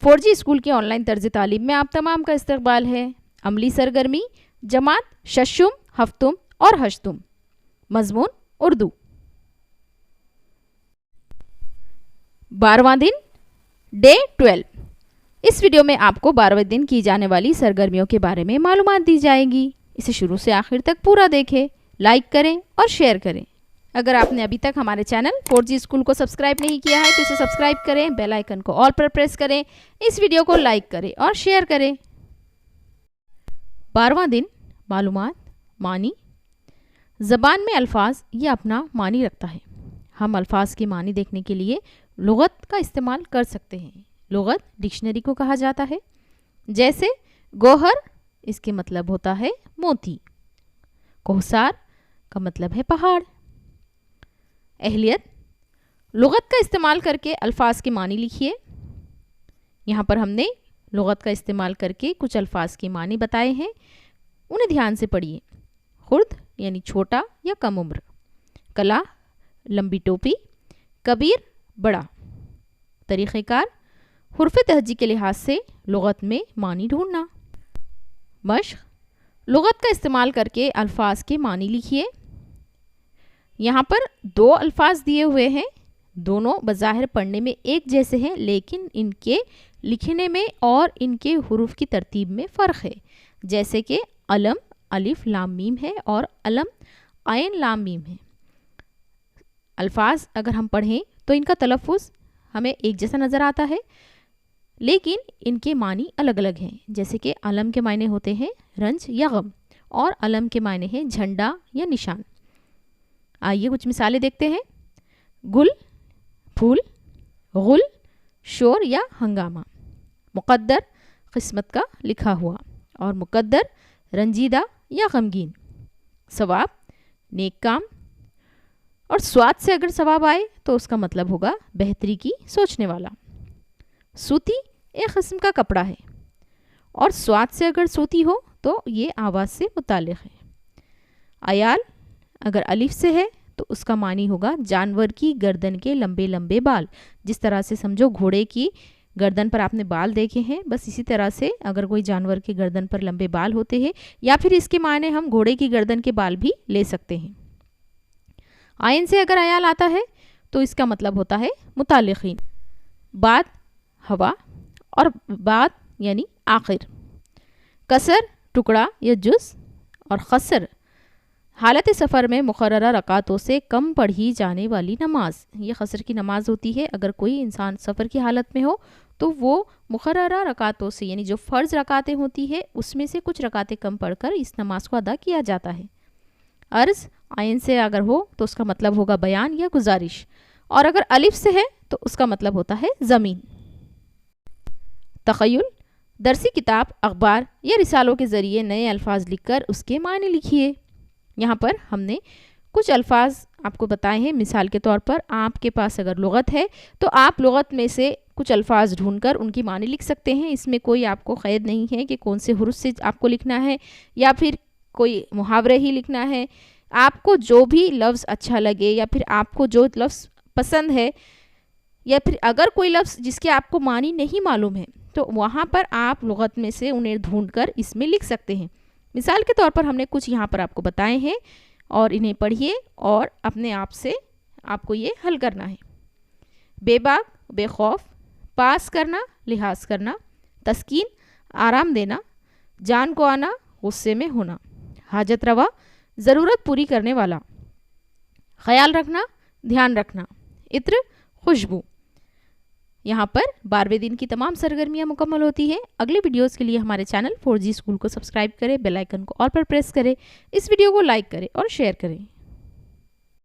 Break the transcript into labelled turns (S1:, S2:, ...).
S1: 4G school की online तर्ज तालीम में आप तमाम का इस्तकबाल है। अमली सरगर्मी जमात शशुम, हफ्तुम और हश्तुम। मजमून उर्दू। 12वां दिन डे 12। इस वीडियो में आपको 12वें दिन की जाने वाली सरगर्मियों के बारे में मालूमात दी जाएगी। इसे शुरू से आखिर तक पूरा देखें, लाइक करें और शेयर करें। अगर आपने अभी तक हमारे चैनल 4G स्कूल को सब्सक्राइब नहीं किया है तो इसे सब्सक्राइब करें, बेल आइकन को ऑल पर प्रेस करें, इस वीडियो को लाइक करें और शेयर करें। 12वां दिन मालूमात मानी। ज़बान में अल्फाज ये अपना मानी रखता है। हम अल्फाज के मानी देखने के लिए लुग़त का इस्तेमाल कर सकते हैं। लुग़त डिक्शनरी को कहा जाता है। जैसे गोहर, इसके मतलब होता है मोती। कोहसार का मतलब है पहाड़। अहलियत, लुग़त का इस्तेमाल करके अल्फाज के मानी लिखिए। यहाँ पर हमने लुग़त का इस्तेमाल करके कुछ अल्फाज के मानी बताए हैं, उन्हें ध्यान से पढ़िए। खुर्द यानी छोटा या कम उम्र। कला, लंबी टोपी। कबीर, बड़ा। तरीक़ेकार, हुर्फ़ तहजी के लिहाज से लुग़त में मानी ढूंढना। मश्क़, लुग़त का इस्तेमाल करके अल्फाज के मानी लिखिए। यहाँ पर 2 अल्फाज दिए हुए हैं, दोनों बज़ाहिर पढ़ने में एक जैसे हैं, लेकिन इनके लिखने में और इनके हुरूफ की तरतीब में फ़र्क है। जैसे कि अलम अलिफ लाम मीम है और अलम आयन लाम मीम है। अल्फाज अगर हम पढ़ें तो इनका तलफ़ुज़ हमें एक जैसा नज़र आता है, लेकिन इनके मानी अलग अलग हैं। जैसे कि अलम के मायने होते हैं रंज या गम और अलम के मायने हैं झंडा या निशान। आइए कुछ मिसालें देखते हैं। गुल, फूल। गुल, शोर या हंगामा। मुक़द्दर, किस्मत का लिखा हुआ। और मुक़द्दर, रंजीदा या गमगीन। सवाब, नेक काम। और स्वाद से अगर सवाब आए तो उसका मतलब होगा बेहतरी की सोचने वाला। सूती एक किस्म का कपड़ा है और स्वाद से अगर सूती हो तो ये आवाज़ से मुताल्लिक़ है। अयाल अगर अलिफ से है तो उसका मानी होगा जानवर की गर्दन के लंबे लंबे बाल। जिस तरह से समझो घोड़े की गर्दन पर आपने बाल देखे हैं, बस इसी तरह से अगर कोई जानवर के गर्दन पर लंबे बाल होते हैं, या फिर इसके माने हम घोड़े की गर्दन के बाल भी ले सकते हैं। आयन से अगर अयाल आता है तो इसका मतलब होता है मुताल्लिक़ीन। बाद, हवा। और बाद यानी आखिर। कसर, टुकड़ा या जुज़। और खसर, हालत सफ़र में मुक़र्ररा रकातों से कम पढ़ी जाने वाली नमाज। ये खसर की नमाज होती है। अगर कोई इंसान सफ़र की हालत में हो तो वो मुक़र्ररा रकातों से, यानी जो फ़र्ज़ रकातें होती है उसमें से कुछ रकातें कम पढ़कर इस नमाज को अदा किया जाता है। अर्ज़ आयन से अगर हो तो उसका मतलब होगा बयान या गुजारिश, और अगर अलिफ से है तो उसका मतलब होता है ज़मीन। तख़य्युल, दरसी किताब, अखबार या रिसालों के ज़रिए नए अल्फाज लिखकर उसके मानी लिखिए। यहाँ पर हमने कुछ अल्फाज आपको बताए हैं। मिसाल के तौर पर आपके पास अगर लुग़त है तो आप लुग़त में से कुछ अल्फाज ढूंढकर उनकी मानी लिख सकते हैं। इसमें कोई आपको क़ैद नहीं है कि कौन से हुरूफ से आपको लिखना है या फिर कोई मुहावरे ही लिखना है। आपको जो भी लफ्ज़ अच्छा लगे या फिर आपको जो लफ्ज़ पसंद है, या फिर अगर कोई लफ्ज़ जिसके आपको मानी नहीं मालूम है तो वहाँ पर आप लुग़त में से उन्हें ढूंढकर इसमें लिख सकते हैं। मिसाल के तौर पर हमने कुछ यहाँ पर आपको बताए हैं और इन्हें पढ़िए और अपने आप से आपको ये हल करना है। बेबाक, बेखौफ। पास करना, लिहाज करना। तस्कीन, आराम देना। जान को आना, गुस्से में होना। हाजत रवा, ज़रूरत पूरी करने वाला। ख्याल रखना, ध्यान रखना। इत्र, खुशबू। यहाँ पर 12वें दिन की तमाम सरगर्मियाँ मुकम्मल होती हैं। अगले वीडियोस के लिए हमारे चैनल 4G स्कूल को सब्सक्राइब करें, बेल आइकन को ऑल पर प्रेस करें, इस वीडियो को लाइक करें और शेयर करें।